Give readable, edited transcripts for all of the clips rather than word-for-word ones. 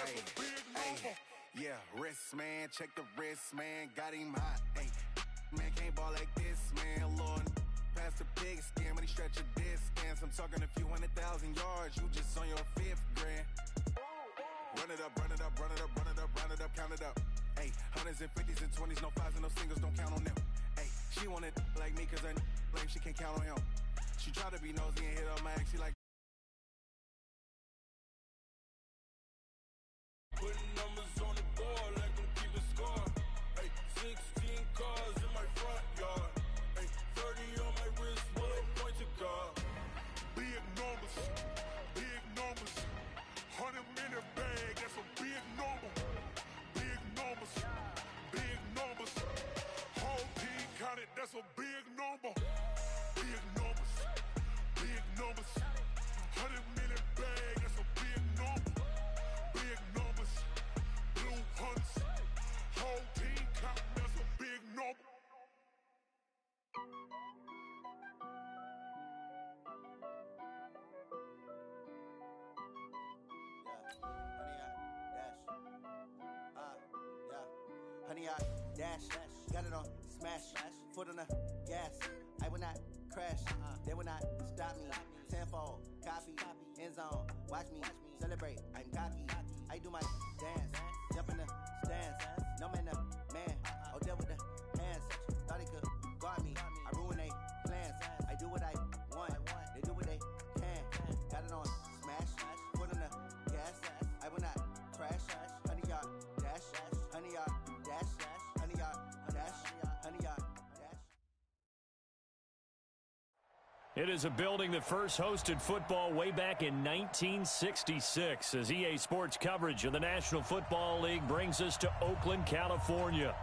that's a big number. Yeah, wrist, man, check the wrist, man, got him hot. Hey, man, can't ball like this, man, Lord. Past the pig skin when he stretch a distance. I'm talking a few 100,000 yards, you just on your 5th grand. Run it up, run it up, run it up, run it up, run it up, count it up. Hey, hundreds and 50s and 20s, no 5s and no singles, don't count on them. Hey, she wanted like me cause her lame, she can't count on him. She tried to be nosy and hit up my ex, she like Putting numbers on the board like I'm keeping score. Hey, 16 cars in my front yard. Hey, 30 on my wrist, bullet point to guard. Big numbers, 100-minute bag, that's a big number. Big numbers, whole team counted, that's a big number. Big numbers, 100-minute bag, that's a big number. Big numbers, blue hunts, whole team counting, that's a big number. Honey, I dash, got it on smash, foot on the gas. I will not crash, they will not stop me. Tenfold, copy, end zone, watch me celebrate. I'm cocky, I do my dance, jump in the stands. No man, man, oh there with the hands. Thought he could guard me, I ruin they plans. I do what I want, they do what they can. Got it on smash, foot on the gas. I will not crash, honey, y'all dash, honey, y'all dash, honey, y'all dash, honey, y'all dash. It is a building that first hosted football way back in 1966 as EA Sports coverage of the National Football League brings us to Oakland, California.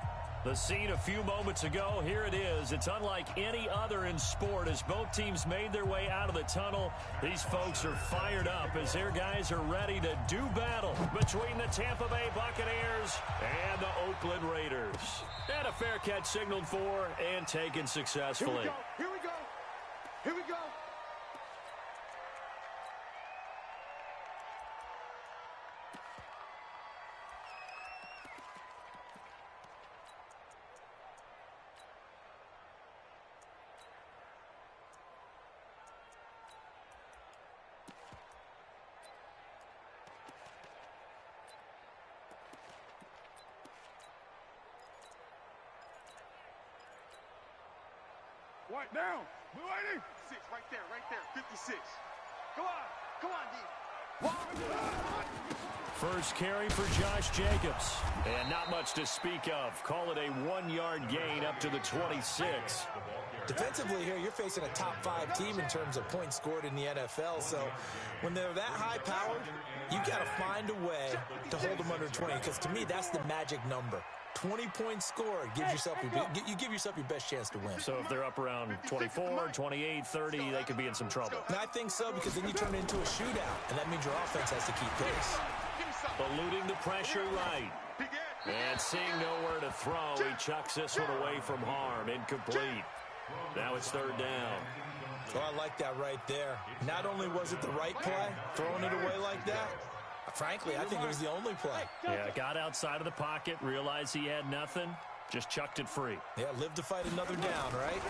The scene a few moments ago, here it is. It's unlike any other in sport as both teams made their way out of the tunnel. These folks are fired up as their guys are ready to do battle between the Tampa Bay Buccaneers and the Oakland Raiders. And a fair catch signaled for and taken successfully. Here we go. White down. We're waiting. 6, right there, 56. Come on, D. First carry for Josh Jacobs. And not much to speak of. Call it a 1-yard gain up to the 26. Defensively here, you're facing a top 5 team in terms of points scored in the NFL. So when they're that high-powered, you got to find a way to hold them under 20. Because to me, that's the magic number. 20 points scored gives yourself you give yourself your best chance to win. So if they're up around 24, 28, 30, they could be in some trouble. And I think so, because then you turn it into a shootout, and that means your offense has to keep pace. Eluding the pressure right. And seeing nowhere to throw, he chucks this one away from harm. Incomplete. Now it's 3rd down. Oh, I like that right there. Not only was it the right play, throwing it away like that, frankly, I think it was the only play. Yeah, got outside of the pocket, realized he had nothing, just chucked it free. Yeah, live to fight another down, right?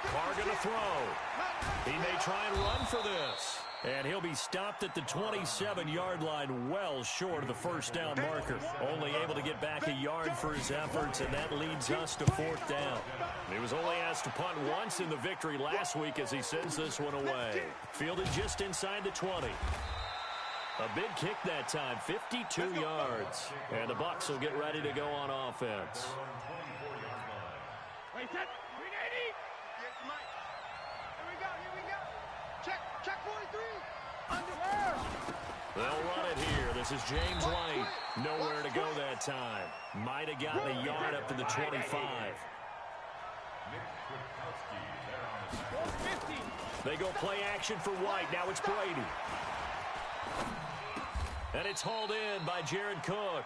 Carr gonna throw. He may try and run for this. And he'll be stopped at the 27-yard line, well short of the first down marker. Only able to get back a yard for his efforts, and that leads us to 4th down. He was only asked to punt once in the victory last week as he sends this one away. Fielded just inside the 20. A big kick that time, 52 yards. And the Bucs will get ready to go on offense. Wait, set. 380. Yes, Mike. Here we go. Check 43. Underwear. They'll run it here. This is James White. Nowhere to go that time. Might have gotten a yard up to the 25. They go play action for White. Now it's Brady. And it's hauled in by Jared Cook.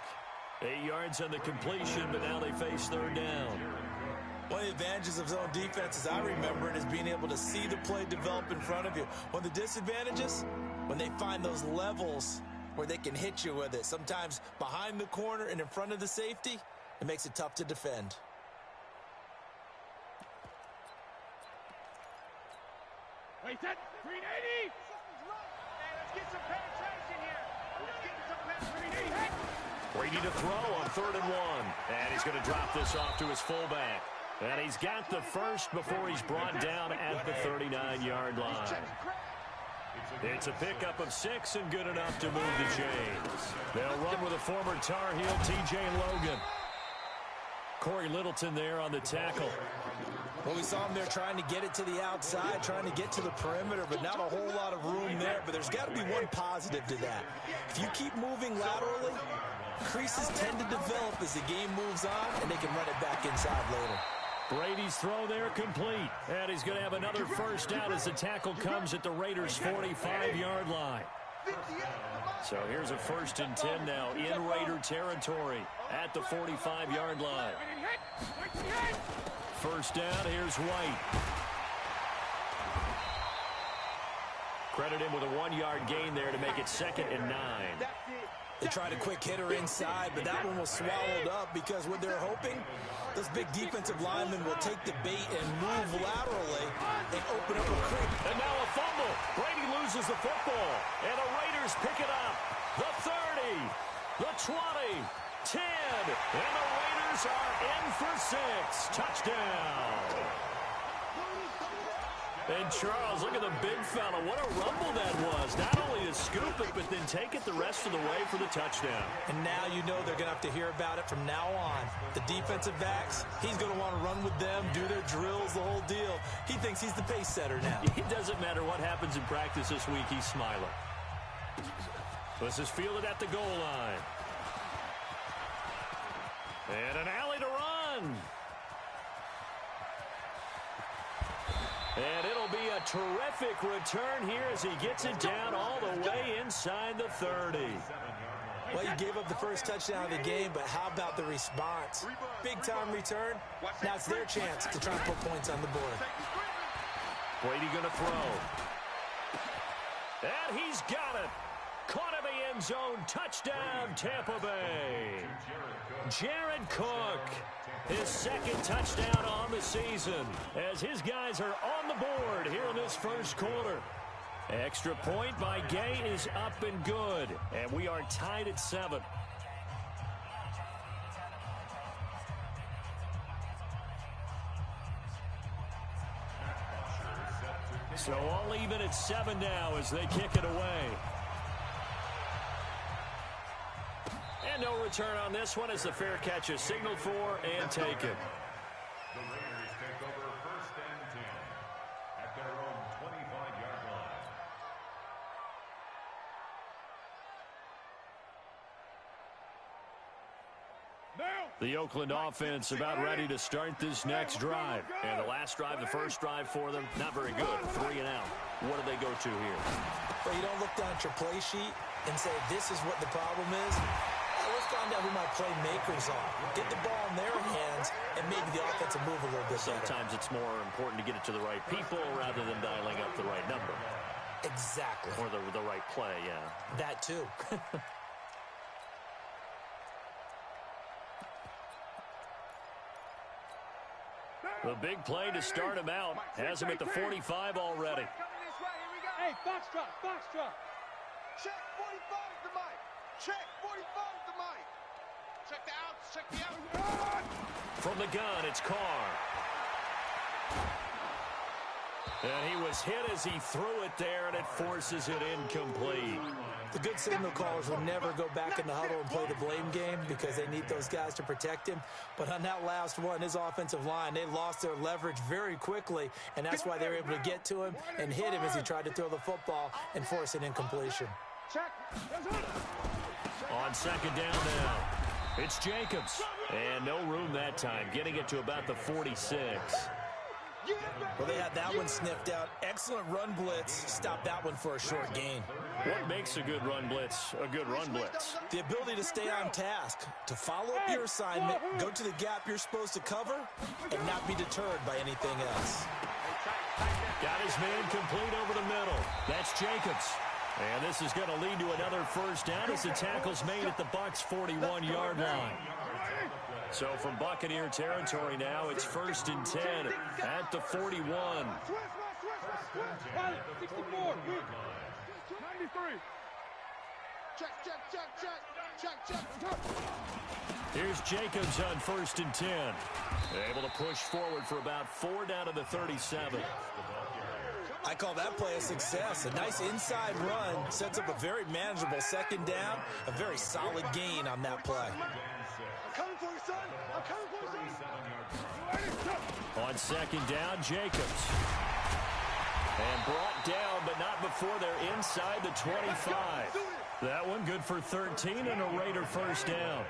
8 yards on the completion, but now they face 3rd down. One of the advantages of zone defense, as I remember it, is being able to see the play develop in front of you. One of the disadvantages, when they find those levels where they can hit you with it. Sometimes behind the corner and in front of the safety, it makes it tough to defend. Wait, that 380. Hey, let's get some penetration here. Let's get some penetration. Brady to throw on 3rd and 1. And he's going to drop this off to his fullback. And he's got the first before he's brought down at the 39-yard line. It's a pickup of 6 and good enough to move the chains. They'll run with a former Tar Heel, T.J. Logan. Corey Littleton there on the tackle. Well, we saw him there trying to get it to the outside, trying to get to the perimeter, but not a whole lot of room there. But there's got to be one positive to that. If you keep moving laterally, creases tend to develop as the game moves on, and they can run it back inside later. Brady's throw there complete. And he's going to have another first down as the tackle comes at the Raiders' 45-yard line. So here's a 1st and 10 now in Raider territory at the 45-yard line. First down, here's White. Credit him with a 1-yard gain there to make it 2nd and 9. They tried a quick hitter inside, but that one was swallowed up because what they're hoping, those big defensive linemen will take the bait and move laterally and open up a creek. And now a fumble. Brady loses the football, and the Raiders pick it up. The 30, the 20, 10, and the Raiders are in for 6. Touchdown. And Charles, look at the big fella. What a rumble that was. Not only to scoop it, but then take it the rest of the way for the touchdown. And now you know they're going to have to hear about it from now on. The defensive backs, he's going to want to run with them, do their drills, the whole deal. He thinks he's the pace setter now. It doesn't matter what happens in practice this week. He's smiling. This is fielded at the goal line. And an alley to run. And it'll be a terrific return here as he gets it down all the way inside the 30. Well, you gave up the first touchdown of the game, but how about the response? Big-time return. Now it's their chance to try and put points on the board. Brady going to throw. And he's got it. Caught in the end zone. Touchdown, Tampa Bay. Jared Cook, his 2nd touchdown on the season as his guys are on the board here in this first quarter. Extra point by Gay is up and good, and we are tied at 7. So all even at 7 now as they kick it away. And no return on this one as the fair catch is signaled for and taken. The Raiders take over 1st and 10 at their own 25-yard line. The Oakland offense about ready to start this next drive. And the last drive, the first drive for them, not very good. 3 and out. What do they go to here? Well, you don't look down at your play sheet and say, this is what the problem is. Let's find out who my playmakers are. Get the ball in their hands and maybe the offense will move a little bit better. Sometimes it's more important to get it to the right people rather than dialing up the right number. Exactly. Or the right play, yeah. That too. The big play to start him out. Has him at the 45 already. Hey, Foxtrot, Foxtrot. Check 45 the mic. Check 45 the mic. Check the outs, check the outs. From the gun, it's Carr. And he was hit as he threw it there, and it forces it incomplete. The good signal callers will never go back in the huddle and play the blame game because they need those guys to protect him. But on that last one, his offensive line, they lost their leverage very quickly, and that's why they were able to get to him and hit him as he tried to throw the football and force an incompletion. On 2nd down now, it's Jacobs. And no room that time, getting it to about the 46. Well, they had that one sniffed out. Excellent run blitz. Stopped that one for a short gain. What makes a good run blitz a good run blitz? The ability to stay on task, to follow up your assignment, go to the gap you're supposed to cover, and not be deterred by anything else. Got his man complete over the middle. That's Jacobs. And this is going to lead to another first down as the tackle's made at the Bucs' 41-yard line. So from Buccaneer territory now, it's 1st and 10 at the 41. 64. 93. Check. Here's Jacobs on 1st and 10. Able to push forward for about 4 down to the 37. I call that play a success. A nice inside run sets up a very manageable 2nd down. A very solid gain on that play. I'm coming for you, son. I'm coming for you, son. On 2nd down, Jacobs. And brought down, but not before they're inside the 25. That one good for 13 and a Raider first down.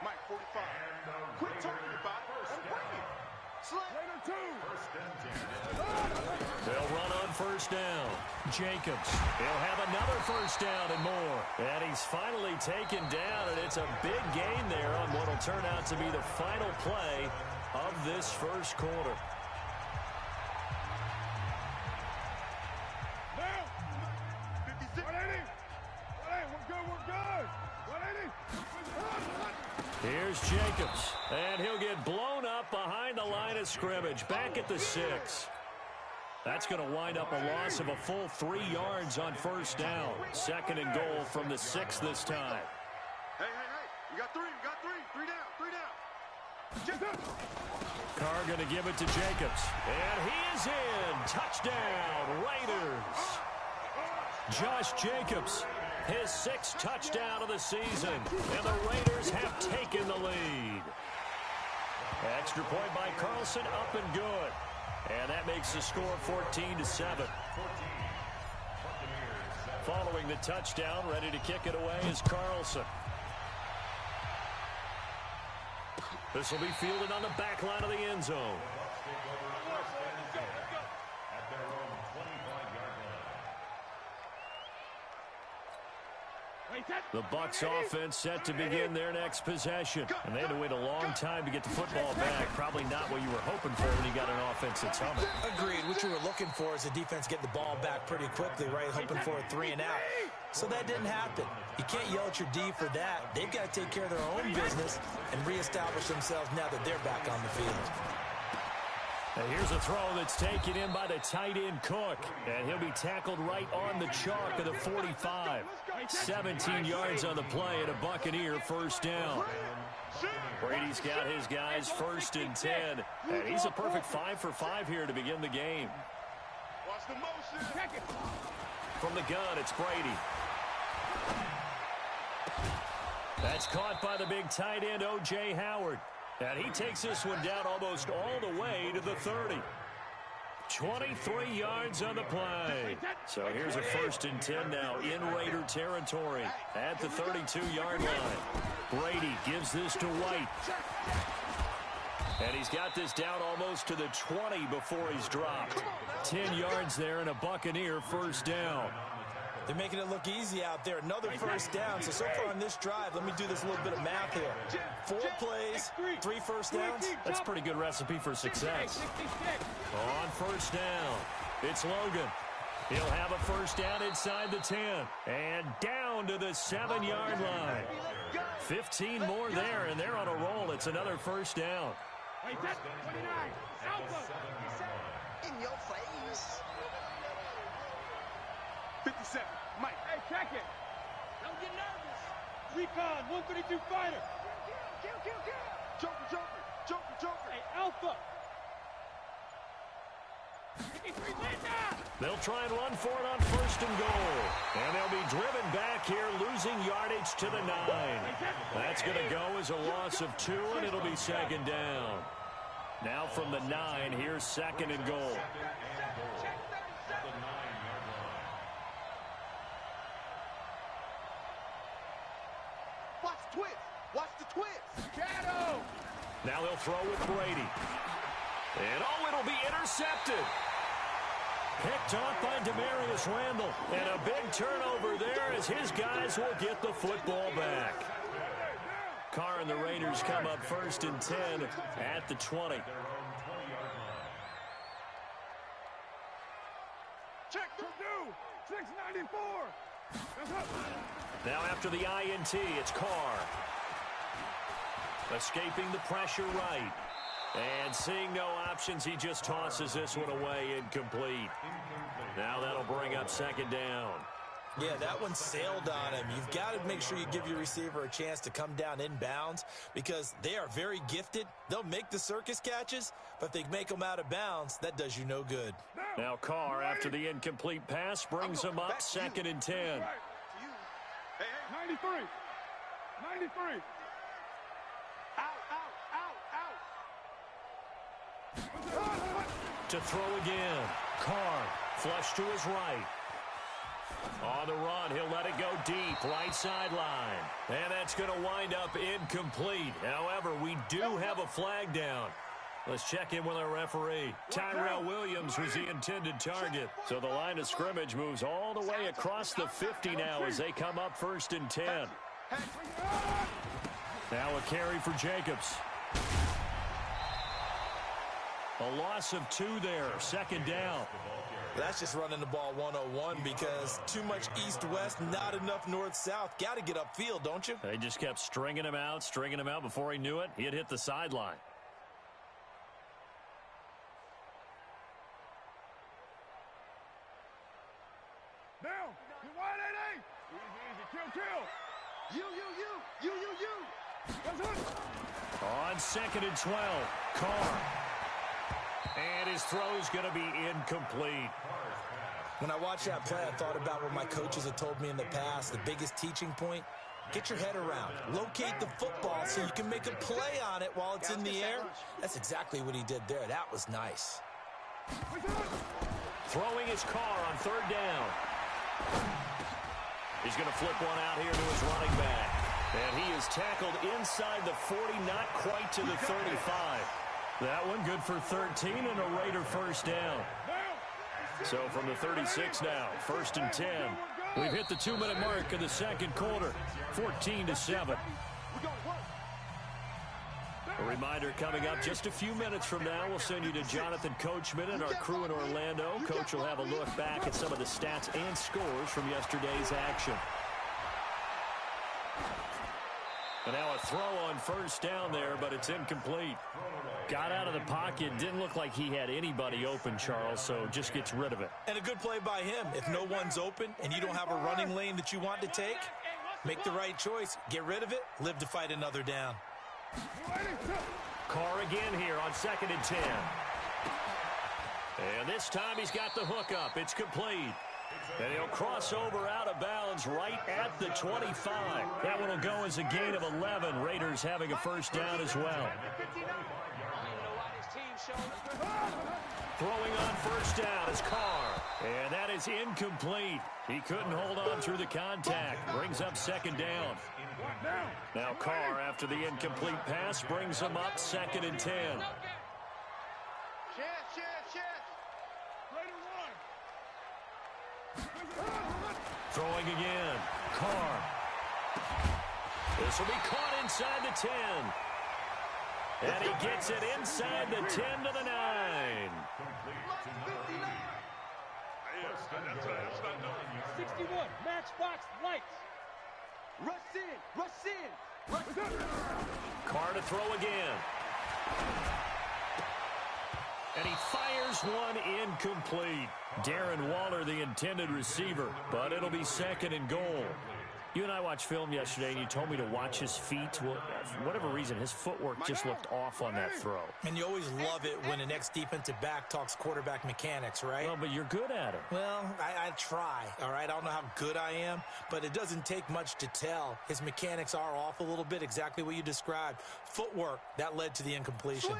Mike, 45. Quit talking about it and bring it. Raider 2. They'll run on 1st down. Jacobs. He'll have another first down and more. And he's finally taken down, and it's a big gain there on what will turn out to be the final play of this first quarter. Now, 56. 180. We're good. 180. Here's Jacobs. And he'll get blown up behind the line of scrimmage. Back at the 6. That's going to wind up a loss of a full 3 yards on 1st down. 2nd and goal from the 6 this time. Hey. You got 3. 3 down. Carr going to give it to Jacobs. And he is in. Touchdown, Raiders. Josh Jacobs, his 6th touchdown of the season. And the Raiders have taken the lead. Extra point by Carlson, up and good. And that makes the score 14-7. Following the touchdown, ready to kick it away is Carlson. This will be fielded on the back line of the end zone. The Bucs offense set to begin their next possession. And they had to wait a long time to get the football back. Probably not what you were hoping for when you got an offense that's humming. Agreed. What you were looking for is the defense getting the ball back pretty quickly, right? Hoping for a 3 and out. So that didn't happen. You can't yell at your D for that. They've got to take care of their own business and reestablish themselves now that they're back on the field. And here's a throw that's taken in by the tight end Cook. And he'll be tackled right on the chalk of the 45. 17 yards on the play and a Buccaneer first down. Brady's got his guys 1st and 10. And he's a perfect 5 for 5 here to begin the game. Watch the motion. From the gun, it's Brady. That's caught by the big tight end, O.J. Howard. And he takes this one down almost all the way to the 30. 23 yards on the play. So here's a 1st and 10 now in Raider territory at the 32-yard line. Brady gives this to White. And he's got this down almost to the 20 before he's dropped. 10 yards there and a Buccaneer first down. They're making it look easy out there. Another first down. So far on this drive, let me do this little bit of math here. 4 plays, 3 first downs. That's a pretty good recipe for success. On 1st down, it's Logan. He'll have a first down inside the 10. And down to the 7-yard line. 15 more there, and they're on a roll. It's another first down. 29. In your face. 57. Mike. Hey, check it. Don't get nervous. Recon, 132 fighter. Kill. Joker. Hey, Alpha. They'll try and run for it on 1st and goal. And they'll be driven back here, losing yardage to the 9. That's going to go as a loss of 2, and it'll be 2nd down. Now from the 9, here's 2nd and goal. Watch the twist. Shadow. Now they'll throw with Brady. And it'll be intercepted. Picked off by Demarius Randall. And a big turnover there as his guys will get the football back. Carr and the Raiders come up 1st and 10 at the 20. Check the 694. Now after the INT, it's Carr. Escaping the pressure right. And seeing no options, he just tosses this one away, incomplete. Now that'll bring up second down. Yeah, that one sailed on him. You've got to make sure you give your receiver a chance to come down inbounds because they are very gifted. They'll make the circus catches, but if they make them out of bounds, that does you no good. Now Carr, after the incomplete pass, brings him up second and 10. Hey, 93. 93. To throw again. Carr, flush to his right. On the run, he'll let it go deep, right sideline. And that's going to wind up incomplete. However, we do have a flag down. Let's check in with our referee. Tyrell Williams was the intended target. So the line of scrimmage moves all the way across the 50 now as they come up first and 10. Now a carry for Jacobs. A loss of 2 there, second down. That's just running the ball 101 because too much east-west, not enough north-south. Got to get upfield, don't you? They just kept stringing him out. Before he knew it, he had hit the sideline. Down. Get wide, 8-8. Easy. Kill. You. That's it. On second and 12, Carr. And his throw's going to be incomplete. When I watched that play, I thought about what my coaches had told me in the past. The biggest teaching point, get your head around. Locate the football so you can make a play on it while it's in the air. That's exactly what he did there. That was nice. Throwing his Carr on third down. He's going to flip one out here to his running back. And he is tackled inside the 40, not quite to the 35. That one good for 13 and a Raider first down. So from the 36 now, first and 10. We've hit the 2-minute mark of the second quarter, 14-7. A reminder coming up just a few minutes from now, we'll send you to Jonathan Coachman and our crew in Orlando. Coach will have a look back at some of the stats and scores from yesterday's action. And now a throw on first down there, but it's incomplete. Got out of the pocket. Didn't look like he had anybody open, Charles, so just gets rid of it. And a good play by him. If no one's open and you don't have a running lane that you want to take, make the right choice. Get rid of it. Live to fight another down. Carr again here on second and 10. And this time he's got the hook up. It's complete. And he'll cross over out of bounds right at the 25. That one will go as a gain of 11. Raiders having a first down as well. Throwing on first down is Carr. And that is incomplete. He couldn't hold on through the contact. Brings up second down. Now Carr, after the incomplete pass, brings him up second and 10. Throwing again. Carr. This will be caught inside the 10. And he gets it inside the 10 to the 9. 61, matchbox lights. Rush in. Carr to throw again. And he fires one incomplete. Darren Waller, the intended receiver, but it'll be second and goal. You and I watched film yesterday, and you told me to watch his feet. Well, for whatever reason, his footwork just looked off on that throw. And you always love it when an ex-defensive back talks quarterback mechanics, right? Well, but you're good at it. Well, I try, all right? I don't know how good I am, but it doesn't take much to tell. His mechanics are off a little bit, exactly what you described. Footwork, that led to the incompletion.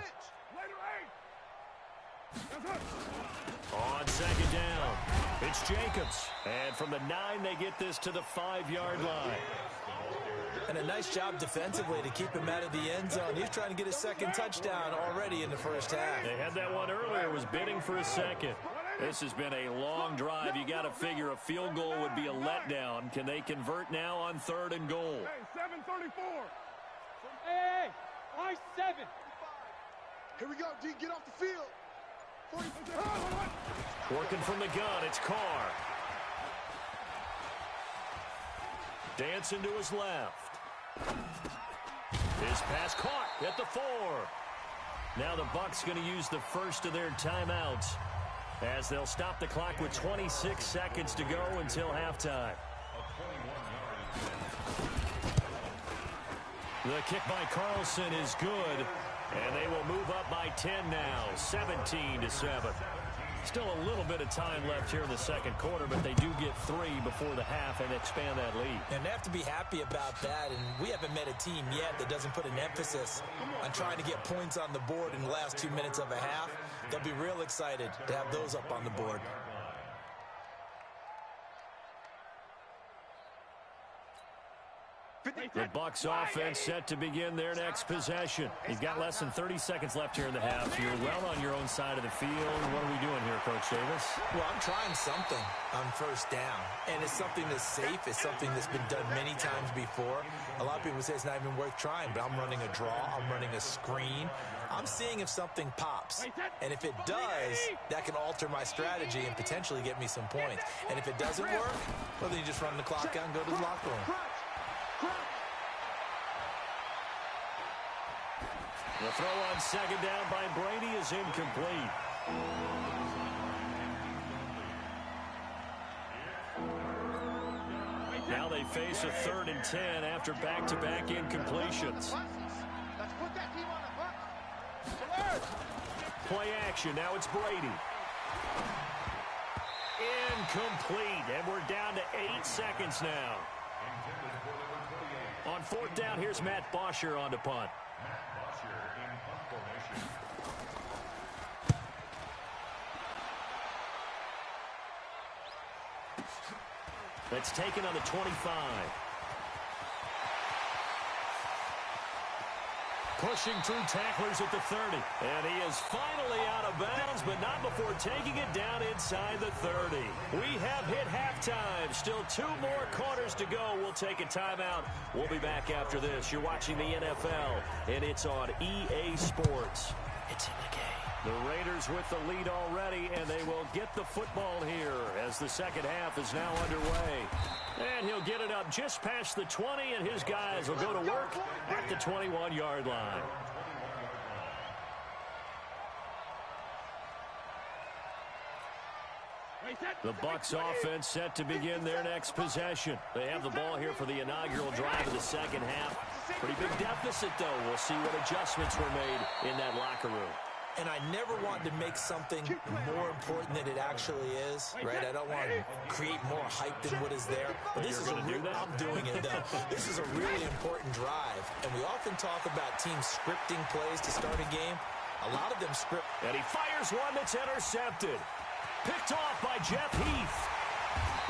On second down, it's Jacobs. And from the 9, they get this to the 5-yard line. And a nice job defensively to keep him out of the end zone. He's trying to get his second touchdown already in the first half. They had that one earlier, was bidding for a second. This has been a long drive. You got to figure a field goal would be a letdown. Can they convert now on third and goal? Hey, 7:34. Hey, I-7. Here we go, D. Get off the field. Working from the gun, it's Carr. dancing to his left. His pass caught at the 4. Now the Bucs going to use the first of their timeouts as they'll stop the clock with 26 seconds to go until halftime. The kick by Carlson is good, and they will move up by 10 now, 17-7. Still a little bit of time left here in the second quarter, but they do get 3 before the half and expand that lead. And they have to be happy about that, and we haven't met a team yet that doesn't put an emphasis on trying to get points on the board in the last 2 minutes of a half. They'll be real excited to have those up on the board. The Bucs offense set to begin their next possession. You've got less than 30 seconds left here in the half. You're well on your own side of the field. What are we doing here, Coach Davis? Well, I'm trying something on first down, and it's something that's safe. It's something that's been done many times before. A lot of people say it's not even worth trying, but I'm running a draw. I'm running a screen. I'm seeing if something pops, and if it does, that can alter my strategy and potentially get me some points. And if it doesn't work, well, then you just run the clock out and go to the locker room. The throw on second down by Brady is incomplete. Now they face a 3rd and 10 after back-to-back incompletions. Let's put that team on the bus. Play action. Now it's Brady. Incomplete. And we're down to 8 seconds now. On 4th down, here's Matt Bosher on the punt. That's taken on the 25. Pushing through tacklers at the 30. And he is finally out of bounds, but not before taking it down inside the 30. We have hit halftime. Still 2 more quarters to go. We'll take a timeout. We'll be back after this. You're watching the NFL, and it's on EA Sports. It's in the game. The Raiders with the lead already, and they will get the football here as the second half is now underway. And he'll get it up just past the 20, and his guys will go to work at the 21-yard line. The Bucs offense set to begin their next possession. They have the ball here for the inaugural drive of the second half. Pretty big deficit, though. We'll see what adjustments were made in that locker room. And I never want to make something more important than it actually is, right? I don't want to create more hype than what is there. But this is I'm doing it, though. This is a really important drive. And we often talk about teams scripting plays to start a game. A lot of them script. And he fires one that's intercepted. Picked off by Jeff Heath.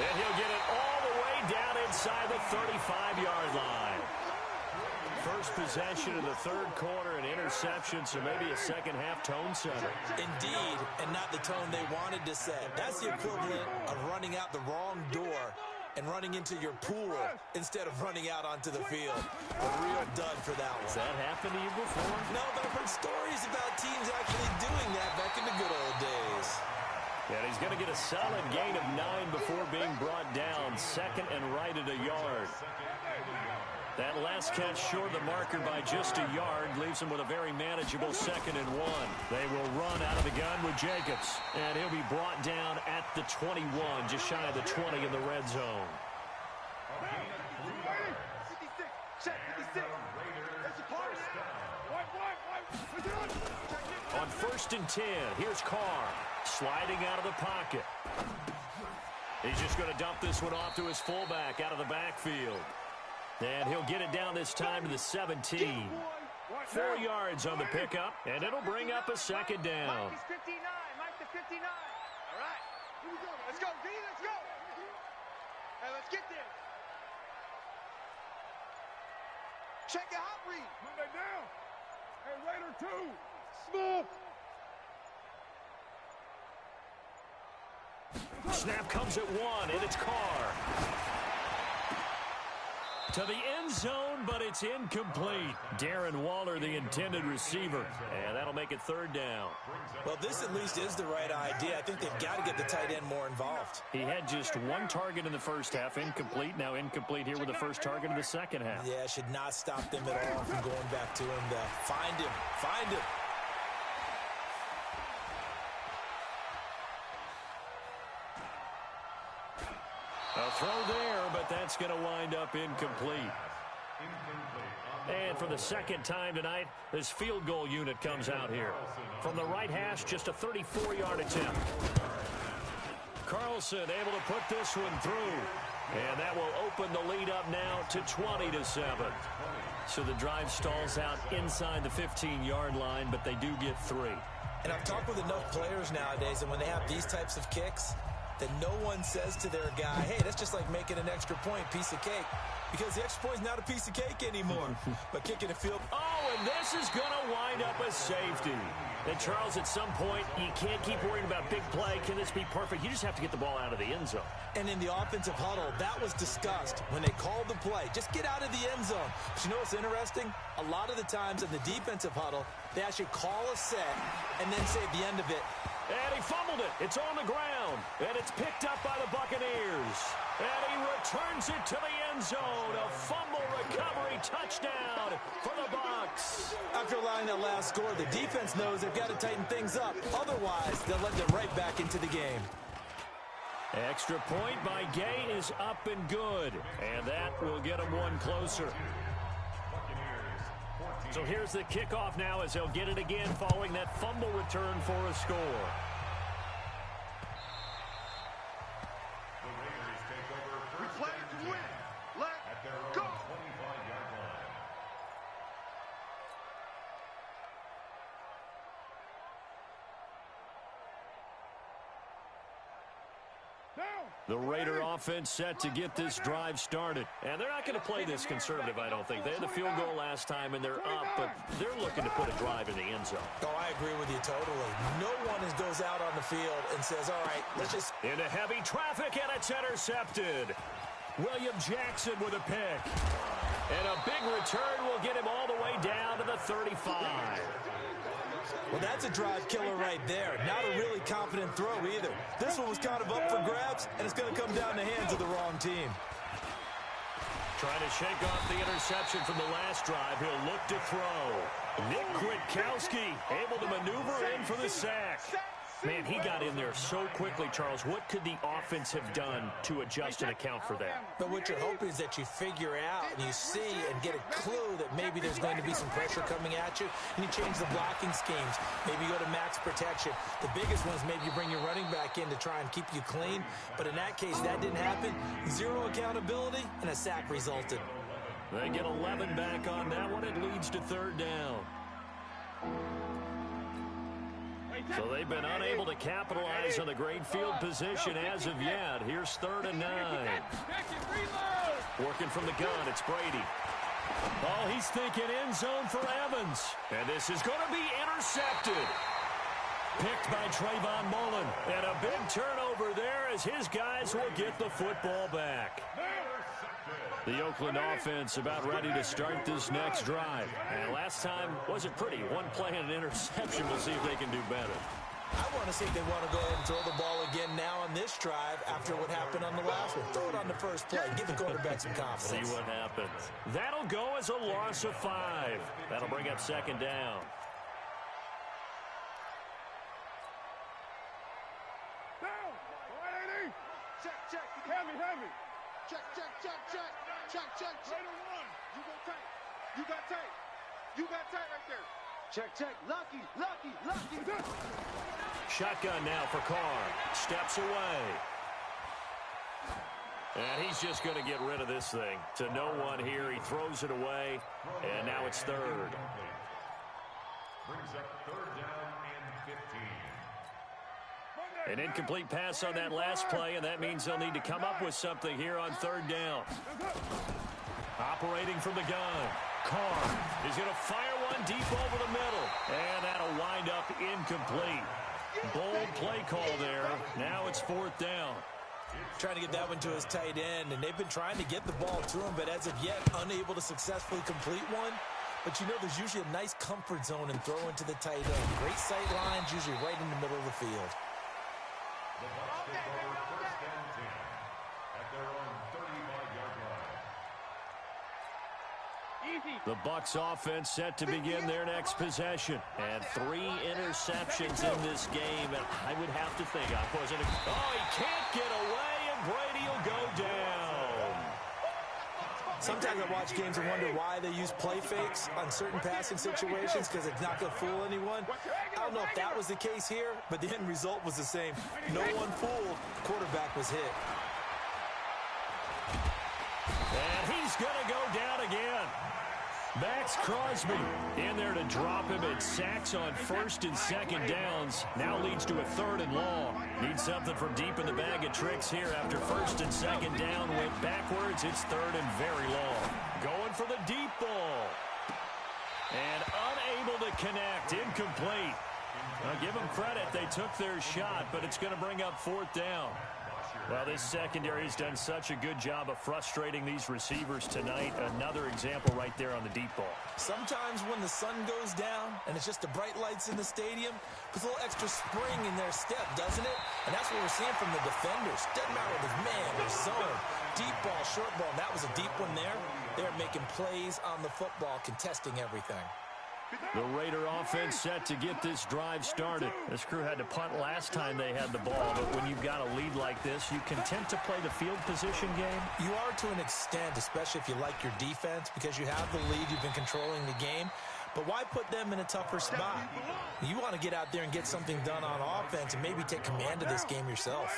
And he'll get it all the way down inside the 35-yard line. First possession of the third quarter, an interception, so maybe a second-half tone setter. Indeed, and not the tone they wanted to set. That's the equivalent of running out the wrong door and running into your pool instead of running out onto the field. A real dud for that one. Has that happened to you before? No, but I've heard stories about teams actually doing that back in the good old days. And he's going to get a solid gain of 9 before being brought down. Second and right at a yard. That last catch short of the marker by just a yard leaves him with a very manageable 2nd and 1. They will run out of the gun with Jacobs. And he'll be brought down at the 21, just shy of the 20 in the red zone. 56. Check 56. That's a party. On 1st and 10, here's Carr sliding out of the pocket. He's just going to dump this one off to his fullback out of the backfield. And he'll get it down this time to the 17. 4 yards on the pickup, and it'll bring up a second down. Mike is 59. Mike the 59. All right. Here we go. Let's go, D. Let's go. Hey, let's get there. Check your hot read. Move that down. Hey, Raider 2. Smith. Snap comes at 1, and it's Carr. To the end zone, but it's incomplete. Darren Waller, the intended receiver. And that'll make it 3rd down. Well, this at least is the right idea. I think they've got to get the tight end more involved. He had just 1 target in the first half, incomplete. Now incomplete here with the first target of the second half. Yeah, should not stop them at all from going back to him. Find him. Find him. A throw there, but that's going to wind up incomplete. And for the second time tonight, this field goal unit comes out here. From the right hash, just a 34-yard attempt. Carlson able to put this one through. And that will open the lead up now to 20-7. So the drive stalls out inside the 15-yard line, but they do get 3. And I've talked with enough players nowadays, and when they have these types of kicks, that no one says to their guy, hey, that's just like making an extra point, piece of cake. Because the extra point is not a piece of cake anymore. But kicking a field. Oh, and this is going to wind up a safety. And, Charles, at some point, you can't keep worrying about big play. Can this be perfect? You just have to get the ball out of the end zone. And in the offensive huddle, that was discussed when they called the play. Just get out of the end zone. But you know what's interesting? A lot of the times in the defensive huddle, they actually call a set and then say at the end of it, and he fumbled it. It's on the ground. And it's picked up by the Buccaneers. And he returns it to the end zone. A fumble recovery touchdown for the Bucs. After allowing that last score, the defense knows they've got to tighten things up. Otherwise, they'll let them right back into the game. Extra point by Gay is up and good. And that will get them one closer. So here's the kickoff now as they'll get it again following that fumble return for a score. We play to win. Let's go. 25-yard line. The Raider offense set to get this drive started. And they're not going to play this conservative, I don't think. They had the field goal last time, and they're up, but they're looking to put a drive in the end zone. Oh, I agree with you totally. No one goes out on the field and says, all right, let's just... Into heavy traffic, and it's intercepted. William Jackson with a pick. And a big return will get him all the way down to the 35. Well, that's a drive killer right there. Not a really confident throw either. This one was kind of up for grabs, and it's going to come down the hands of the wrong team. Trying to shake off the interception from the last drive. He'll look to throw. Nick Kwiatkowski able to maneuver in for the sack. Man, he got in there so quickly, Charles. What could the offense have done to adjust and account for that? But what you're hoping is that you figure out and you see and get a clue that maybe there's going to be some pressure coming at you, and you change the blocking schemes. Maybe you go to max protection. The biggest one is maybe you bring your running back in to try and keep you clean. But in that case, that didn't happen. Zero accountability, and a sack resulted. They get 11 back on that one. It leads to 3rd down. So they've been unable to capitalize on the great field position as of yet. Here's 3rd and 9. Working from the gun, it's Brady. Oh, he's thinking end zone for Evans. And this is going to be intercepted. Picked by Trayvon Mullen. And a big turnover there as his guys will get the football back. The Oakland offense about ready to start this next drive. And last time wasn't pretty. One play and an interception. We'll see if they can do better. I want to see if they want to go ahead and throw the ball again now on this drive after what happened on the last one. Throw it on the first play. Give the quarterback some confidence. See what happens. That'll go as a loss of 5. That'll bring up 2nd down. Check. Heavy. Check. Raider 1. You got tight right there. Check. Lucky. Shotgun now for Carr. Steps away. And he's just going to get rid of this thing. To no one here. He throws it away. And now it's 3rd. Brings up 3rd down and 15. An incomplete pass on that last play, and that means they'll need to come up with something here on 3rd down. Operating from the gun. Carr is going to fire one deep over the middle. And that'll wind up incomplete. Bold play call there. Now it's 4th down. Trying to get that one to his tight end, and they've been trying to get the ball to him, but as of yet, unable to successfully complete one. But you know, there's usually a nice comfort zone in throwing to the tight end. Great sight lines, usually right in the middle of the field. The Bucs take over first and 10 at their own 35-yard line. The Bucs offense set to begin their next possession. And 3 interceptions in this game. And I would have to think, he can't get away, and Brady will go down. Sometimes I watch games and wonder why they use play fakes on certain passing situations, because it's not going to fool anyone. I don't know if that was the case here, but the end result was the same. No one fooled. The quarterback was hit. And he's going to go down again. Max Crosby in there to drop him at sacks on first and second downs. Now leads to a 3rd and long. Needs something from deep in the bag of tricks here after first and second down went backwards. It's 3rd and very long. Going for the deep ball. And unable to connect. Incomplete. Now give them credit. They took their shot, but it's going to bring up 4th down. Well, this secondary has done such a good job of frustrating these receivers tonight. Another example right there on the deep ball. Sometimes when the sun goes down and it's just the bright lights in the stadium, puts a little extra spring in their step, doesn't it? And that's what we're seeing from the defenders. Doesn't matter if it's man or zone, deep ball, short ball. And that was a deep one there. They're making plays on the football, contesting everything. The Raider offense set to get this drive started. This crew had to punt last time they had the ball, but when you've got a lead like this, you content to play the field position game? You are to an extent, especially if you like your defense, because you have the lead, you've been controlling the game. But why put them in a tougher spot? You want to get out there and get something done on offense and maybe take command of this game yourself.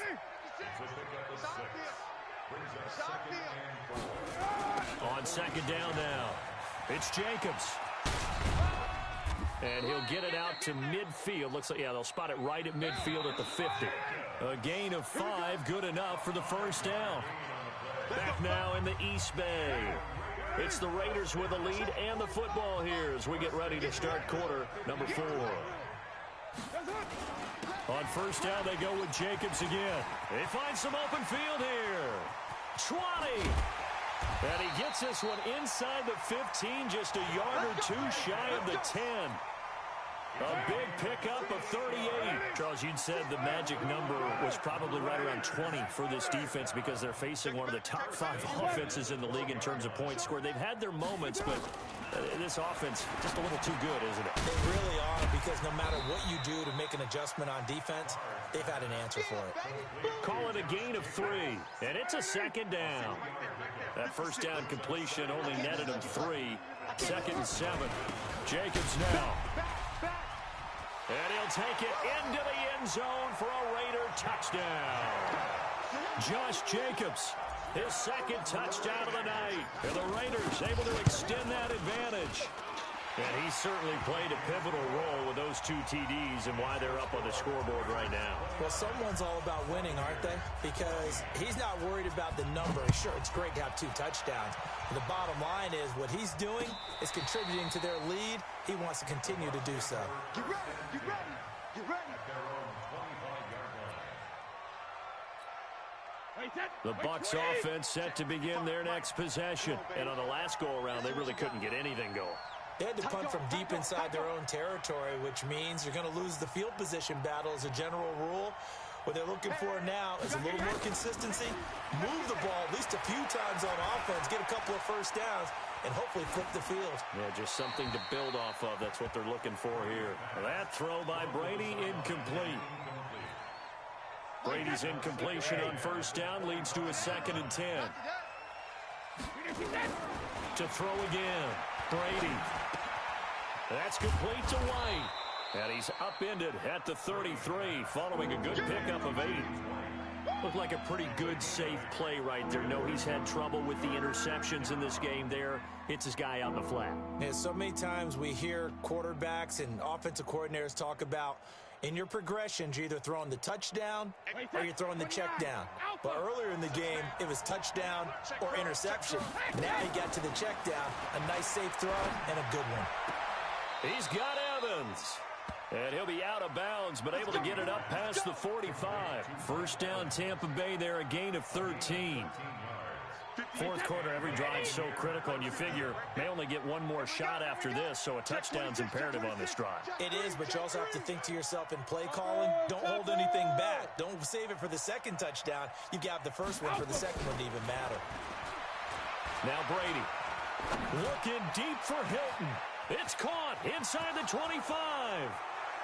On second down now, it's Jacobs. And he'll get it out to midfield. Looks like, they'll spot it right at midfield at the 50. A gain of 5, good enough for the first down. Back now in the East Bay. It's the Raiders with the lead and the football here as we get ready to start quarter number 4. On first down, they go with Jacobs again. They find some open field here. 20. And he gets this one inside the 15, just a yard or 2 shy of the 10. A big pickup of 38. Charles, you'd said the magic number was probably right around 20 for this defense because they're facing one of the top 5 offenses in the league in terms of points scored. They've had their moments, but this offense just a little too good, isn't it? They really are, because no matter what you do to make an adjustment on defense, they've had an answer for it. Call it a gain of 3, and it's a second down. That first down completion only netted him 3. 2nd and 7. Jacobs now. And he'll take it into the end zone for a Raider touchdown. Josh Jacobs, his 2nd touchdown of the night. And the Raiders able to extend that advantage. And he certainly played a pivotal role with those 2 TDs and why they're up on the scoreboard right now. Well, someone's all about winning, aren't they? Because he's not worried about the number. Sure, it's great to have 2 touchdowns. But the bottom line is what he's doing is contributing to their lead. He wants to continue to do so. Get ready, get ready, get ready. The Bucs offense set to begin their next possession. And on the last go-around, they really couldn't get anything going. They had to punt from deep inside their own territory, which means you're going to lose the field position battle as a general rule. What they're looking for now is a little more consistency, move the ball at least a few times on offense, get a couple of first downs, and hopefully flip the field. Yeah, just something to build off of. That's what they're looking for here. That throw by Brady, incomplete. Brady's incompletion on first down leads to a 2nd and 10. To throw again, Brady. That's complete to White. And he's upended at the 33 following a good pickup of 8. Looked like a pretty good, safe play right there. No, he's had trouble with the interceptions in this game there. Hits his guy out in the flat. Yeah, so many times we hear quarterbacks and offensive coordinators talk about in your progressions, you're either throwing the touchdown or you're throwing the check down. But earlier in the game, it was touchdown or interception. Now he got to the check down, a nice safe throw, and a good one. He's got Evans. And he'll be out of bounds, but able to get it up past the 45. First down, Tampa Bay there, a gain of 13. Fourth quarter, every drive so critical, and you figure may only get one more shot after this, so a touchdown's imperative on this drive. It is, but you also have to think to yourself in play calling, don't hold anything back. Don't save it for the second touchdown. You got the first one for the second one to even matter. Now Brady looking deep for Hilton. It's caught inside the 25.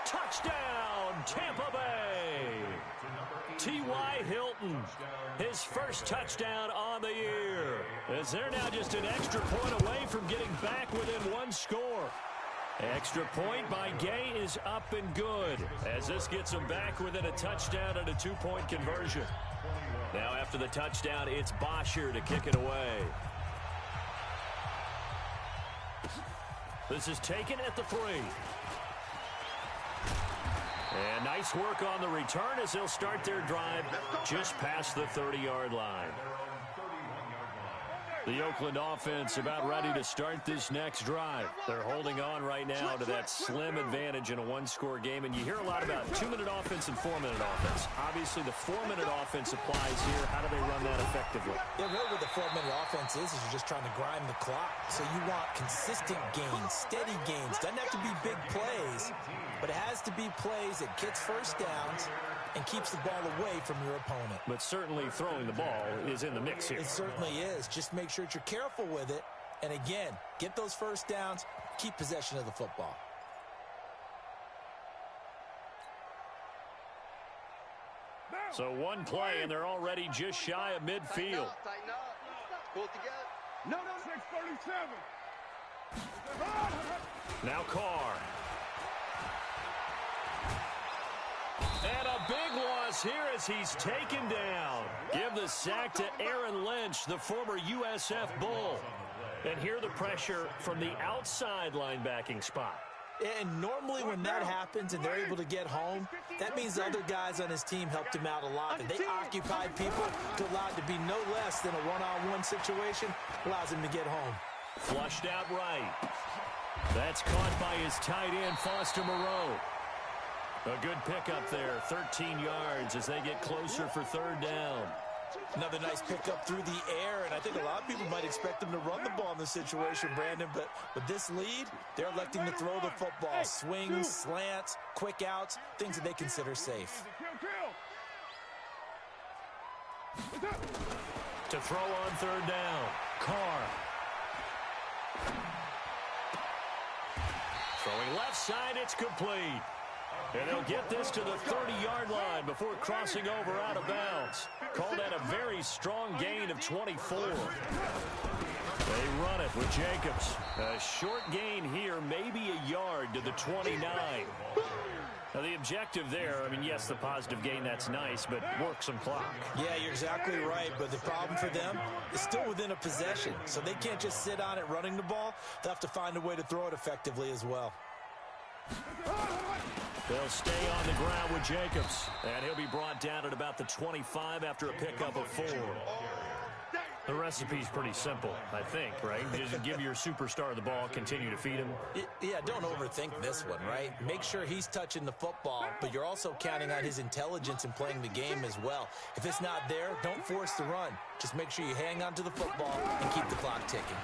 Touchdown, Tampa Bay. T.Y. Hilton, his first touchdown on the year, as they're now just an extra point away from getting back within one score. Extra point by Gay is up and good, as this gets them back within a touchdown and a two-point conversion. Now after the touchdown, it's Bosher to kick it away. This is taken at the 3. And nice work on the return as they'll start their drive just past the 30-yard line. The Oakland offense about ready to start this next drive. They're holding on right now to that slim advantage in a one-score game. And you hear a lot about 2-minute offense and 4-minute offense. Obviously, the 4-minute offense applies here. How do they run that effectively? Yeah, really what the 4-minute offense is you're just trying to grind the clock. So you want consistent gains, steady gains. Doesn't have to be big plays, but it has to be plays that gets first downs and keeps the ball away from your opponent. But certainly throwing the ball is in the mix here. It certainly is. Just make sure that you're careful with it. And again, get those first downs, keep possession of the football. So one play, and they're already just shy of midfield. Tighten up. Pull it together. No, 637. Now Carr. And a big loss here as he's taken down. Give the sack to Aaron Lynch, the former USF Bull. And here the pressure from the outside linebacking spot. And normally when that happens and they're able to get home, that means the other guys on his team helped him out a lot. That they occupied people to allow it to be no less than a one-on-one situation, allows him to get home. Flushed out right. That's caught by his tight end, Foster Moreau. A good pickup there, 13 yards as they get closer for third down. Another nice pickup through the air, and I think a lot of people might expect them to run the ball in this situation, Brandon, but with this lead, they're electing to throw the football. Swings, slants, quick outs, things that they consider safe. To throw on third down, Carr. Throwing left side, it's complete. And they'll get this to the 30-yard line before crossing over out of bounds. Call that a very strong gain of 24. They run it with Jacobs. A short gain here, maybe a yard to the 29. Now, the objective there, I mean, yes, the positive gain, that's nice, but work some clock. Yeah, you're exactly right, but the problem for them is still within a possession, so they can't just sit on it running the ball. They'll have to find a way to throw it effectively as well. They'll stay on the ground with Jacobs, and he'll be brought down at about the 25 after a pickup of 4. The recipe's pretty simple, I think, right? Just give your superstar the ball, continue to feed him. Yeah, don't overthink this one, right? Make sure he's touching the football, but you're also counting on his intelligence in playing the game as well. If it's not there, don't force the run. Just make sure you hang on to the football and keep the clock ticking.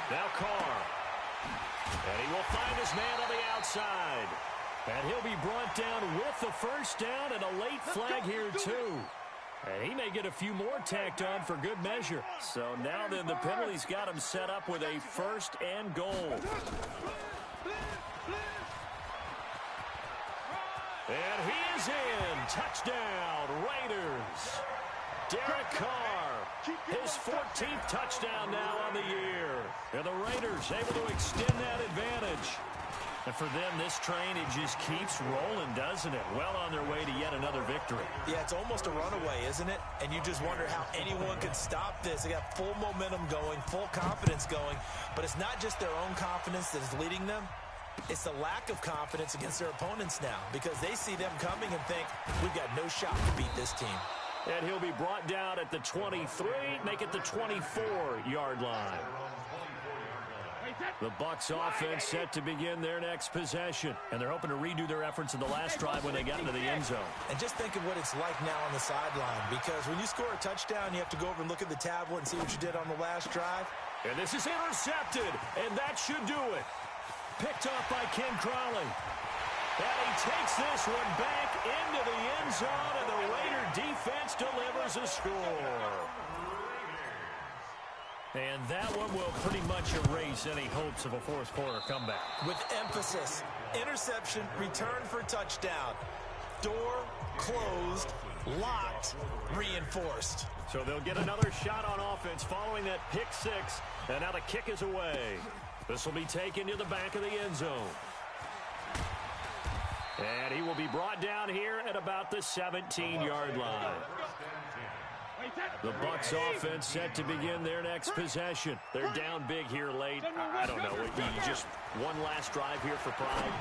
Now Carr. And he will find his man on the outside. And he'll be brought down with the first down and a late flag here, too. And he may get a few more tacked on for good measure. So now then the penalty's got him set up with a first and goal. And he is in. Touchdown, Raiders. Derek Carr, his 14th touchdown now on the year. And the Raiders able to extend that advantage. And for them, this train, it just keeps rolling, doesn't it? Well on their way to yet another victory. Yeah, it's almost a runaway, isn't it? And you just wonder how anyone could stop this. They got full momentum going, full confidence going. But it's not just their own confidence that is leading them. It's the lack of confidence against their opponents now, because they see them coming and think, we've got no shot to beat this team. And he'll be brought down at the 23, make it the 24-yard line. The Bucs offense set to begin their next possession. And they're hoping to redo their efforts in the last drive when they got into the end zone. And just think of what it's like now on the sideline, because when you score a touchdown, you have to go over and look at the tablet and see what you did on the last drive. And this is intercepted, and that should do it. Picked up by Ken Crawley. And he takes this one back into the end zone, and the Raider defense delivers a score. And that one will pretty much erase any hopes of a fourth quarter comeback. With emphasis, interception, return for touchdown. Door closed, locked, reinforced. So they'll get another shot on offense following that pick six. And now the kick is away. This will be taken to the back of the end zone. And he will be brought down here at about the 17-yard line. The Bucs offense set to begin their next possession. They're down big here late. I don't know. Just one last drive here for pride.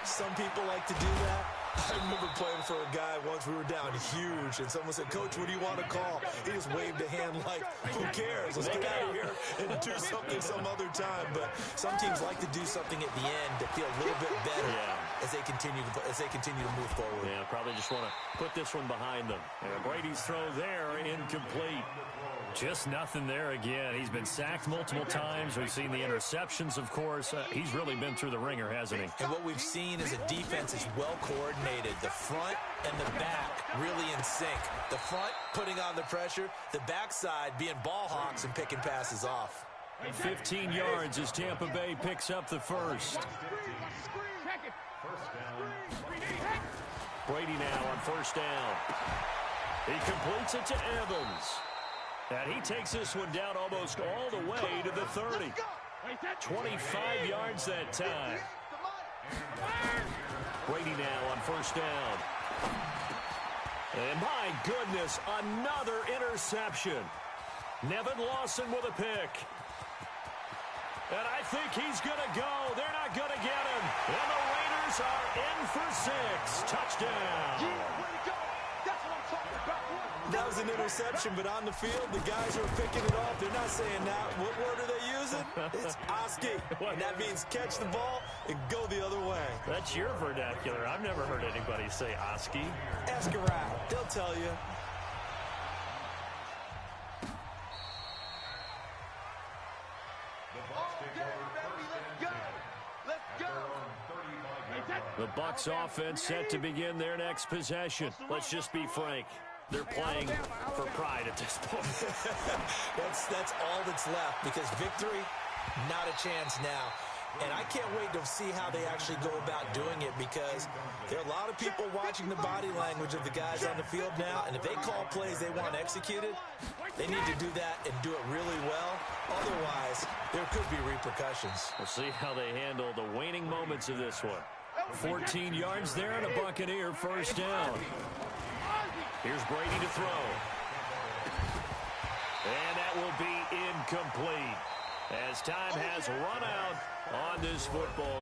Some people like to do that. I remember playing for a guy once. We were down huge, and someone said, "Coach, what do you want to call?" He just waved a hand like, "Who cares? Let's get out of here and do something some other time." But some teams like to do something at the end to feel a little bit better as they continue to move forward. Yeah, probably just want to put this one behind them. And Brady's throw there, incomplete. Just nothing there again. He's been sacked multiple times. We've seen the interceptions, of course. He's really been through the ringer, hasn't he? And what we've seen is a defense is well coordinated. The front and the back really in sync. The front putting on the pressure. The backside being ball hawks and picking passes off. 15 yards as Tampa Bay picks up the first. Brady now on first down. He completes it to Evans. And he takes this one down almost all the way to the 30. 25 yards that time. Brady now on first down. And my goodness, another interception. Nevin Lawson with a pick. And I think he's going to go. They're not going to get him. And the Raiders are in for 6. Touchdown. That was an interception, but on the field, the guys who are picking it off, they're not saying that. What word are they using? It's Oski. And that means catch the ball and go the other way. That's your vernacular. I've never heard anybody say Oski. Ask around. They'll tell you. The Bucs offense set to begin their next possession. Let's just be frank. They're playing for pride at this point. That's all that's left, because victory, not a chance now. And I can't wait to see how they actually go about doing it, because there are a lot of people watching the body language of the guys on the field now, and if they call plays they want executed, they need to do that and do it really well. Otherwise, there could be repercussions. We'll see how they handle the waning moments of this one. 14 yards there and a Buccaneer first down. Here's Brady to throw. And that will be incomplete as time has run out on this football.